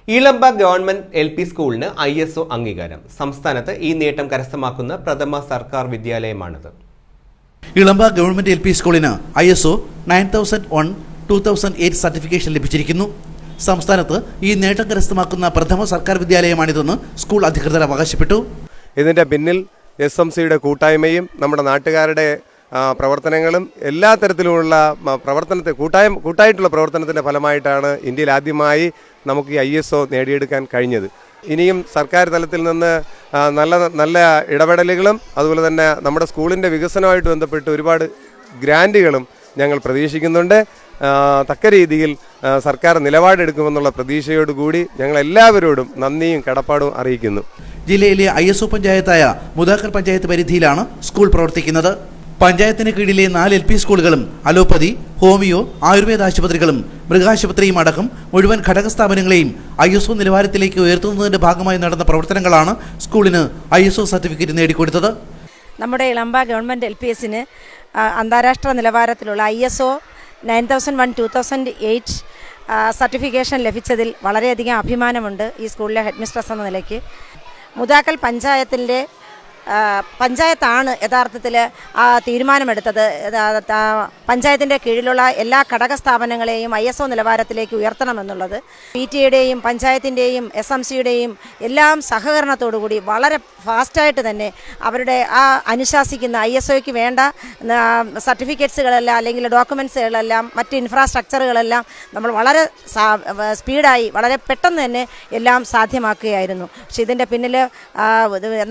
Elampa government LP സ്കൂളിന് ISO അംഗീകാരം. സംസ്ഥാനത്ത് ഈ നേട്ടം കരസ്ഥമാക്കുന്ന പ്രഥമ സർക്കാർ വിദ്യാലയമാണിത്. ഇളമ്പ ഗവൺമെന്റ് LP സ്കൂളിന് ISO 9001-2008 സർട്ടിഫിക്കേഷൻ ലഭിച്ചിരിക്കുന്നു. സംസ്ഥാനത്ത് ഈ നേട്ടം കരസ്ഥമാക്കുന്ന പ്രഥമ സർക്കാർ വിദ്യാലയമാണിതെന്ന് സ്കൂൾ അധികൃതർ അവകാശപ്പെട്ടു. ഇതിന്റെ പിന്നിൽ SMCയുടെ കൂട്ടായ്മയും നമ്മുടെ നാട്ടുകാരുടെ പ്രവർത്തനങ്ങളും എല്ലാ തരത്തിലുമുള്ള കൂട്ടായിട്ടുള്ള പ്രവർത്തനത്തിന്റെ ഫലമായിട്ടാണ് ഇന്ത്യയിൽ ആദ്യമായി നമുക്ക് ഈ ISO നേടിയെടുക്കാൻ കഴിഞ്ഞത്. ഇനിയും സർക്കാർ തലത്തിൽ നിന്ന് നല്ല ഇടപെടലുകളും അതുപോലെ തന്നെ നമ്മുടെ സ്കൂളിന്റെ വികസനവുമായിട്ട് ബന്ധപ്പെട്ട് ഒരുപാട് ഗ്രാന്റുകളും ഞങ്ങൾ പ്രതീക്ഷിക്കുന്നുണ്ട്. തക്ക രീതിയിൽ സർക്കാർ നിലപാടെടുക്കുമെന്നുള്ള പ്രതീക്ഷയോടുകൂടി ഞങ്ങൾ എല്ലാവരോടും നന്ദിയും കടപ്പാടും അറിയിക്കുന്നു. ജില്ലയിലെ ISO പഞ്ചായത്തായ മുതാക്കൽ പഞ്ചായത്ത് പരിധിയിലാണ് സ്കൂൾ പ്രവർത്തിക്കുന്നത്. പഞ്ചായത്തിന് കീഴിലെ 4 LP സ്കൂളുകളും അലോപ്പതി, ഹോമിയോ, ആയുർവേദ ആശുപത്രികളും മൃഗാശുപത്രിയും അടക്കം മുഴുവൻ ഘടക സ്ഥാപനങ്ങളെയും ISO നിലവാരത്തിലേക്ക് ഉയർത്തുന്നതിന്റെ ഭാഗമായി നടന്ന പ്രവർത്തനങ്ങളാണ് സ്കൂളിന് ISO സർട്ടിഫിക്കറ്റ് നേടിക്കൊടുത്തത്. നമ്മുടെ ഇളമ്പ ഗവൺമെന്റ് LPSന് അന്താരാഷ്ട്ര നിലവാരത്തിലുള്ള ISO 9001-2008 സർട്ടിഫിക്കേഷൻ ലഭിച്ചതിൽ വളരെയധികം അഭിമാനമുണ്ട് ഈ സ്കൂളിലെ ഹെഡ് മിസ്ട്രസ് എന്ന നിലയ്ക്ക്. മുതാക്കൽ പഞ്ചായത്താണ് യഥാർത്ഥത്തിൽ തീരുമാനമെടുത്തത്. പഞ്ചായത്തിൻ്റെ കീഴിലുള്ള എല്ലാ ഘടക സ്ഥാപനങ്ങളെയും ISO നിലവാരത്തിലേക്ക് ഉയർത്തണമെന്നുള്ളത്. PTA-യുടെയും പഞ്ചായത്തിൻ്റെയും SMCയുടെയും എല്ലാം സഹകരണത്തോടുകൂടി വളരെ ഫാസ്റ്റായിട്ട് തന്നെ അവരുടെ അനുശാസിക്കുന്ന ISOയ്ക്ക് വേണ്ട സർട്ടിഫിക്കറ്റ്സുകളെല്ലാം അല്ലെങ്കിൽ ഡോക്യുമെൻറ്റ്സുകളെല്ലാം മറ്റ് ഇൻഫ്രാസ്ട്രക്ചറുകളെല്ലാം നമ്മൾ വളരെ സ്പീഡായി വളരെ പെട്ടെന്ന് തന്നെ എല്ലാം സാധ്യമാക്കുകയായിരുന്നു. പക്ഷേ ഇതിൻ്റെ പിന്നിൽ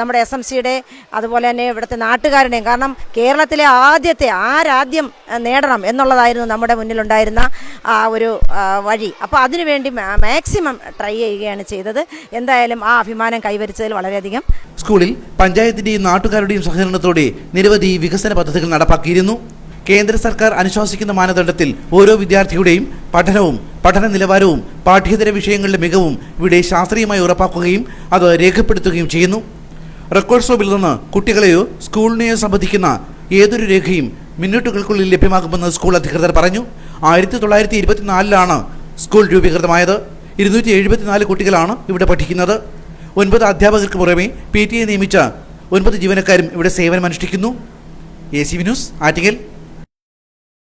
നമ്മുടെ SMCയുടെ അതുപോലെ തന്നെ ഇവിടുത്തെ നാട്ടുകാരുടെയും, കാരണം കേരളത്തിലെ ആദ്യം നേടണം എന്നുള്ളതായിരുന്നു നമ്മുടെ മുന്നിലുണ്ടായിരുന്ന ഒരു വഴി. അപ്പോൾ അതിനുവേണ്ടി മാക്സിമം ട്രൈ ചെയ്യുകയാണ് ചെയ്തത്. എന്തായാലും ആ അഭിമാനം കൈവരിച്ചതിൽ വളരെയധികം. സ്കൂളിൽ പഞ്ചായത്തിന്റെയും നാട്ടുകാരുടെയും സഹകരണത്തോടെ നിരവധി വികസന പദ്ധതികൾ നടപ്പാക്കിയിരുന്നു. കേന്ദ്ര സർക്കാർ അനുശാസിക്കുന്ന മാനദണ്ഡത്തിൽ ഓരോ വിദ്യാർത്ഥിയുടെയും പഠനവും പഠന നിലവാരവും പാഠ്യേതര വിഷയങ്ങളുടെ മികവും ഇവിടെ ശാസ്ത്രീയമായി ഉറപ്പാക്കുകയും അത് രേഖപ്പെടുത്തുകയും ചെയ്യുന്നു. റെക്കോർഡ് സ്റ്റോപ്പിൽ നിന്ന് കുട്ടികളെയോ സ്കൂളിനെയോ സംബന്ധിക്കുന്ന ഏതൊരു രേഖയും മിനിറ്റുകൾക്കുള്ളിൽ ലഭ്യമാകുമെന്ന് സ്കൂൾ അധികൃതർ പറഞ്ഞു. 1924 സ്കൂൾ രൂപീകൃതമായത്. 274 കുട്ടികളാണ് ഇവിടെ പഠിക്കുന്നത്. 9 അധ്യാപകർക്ക് പുറമെ PTA നിയമിച്ച 9 ജീവനക്കാരും ഇവിടെ സേവനമനുഷ്ഠിക്കുന്നു. ACV news, Attingal.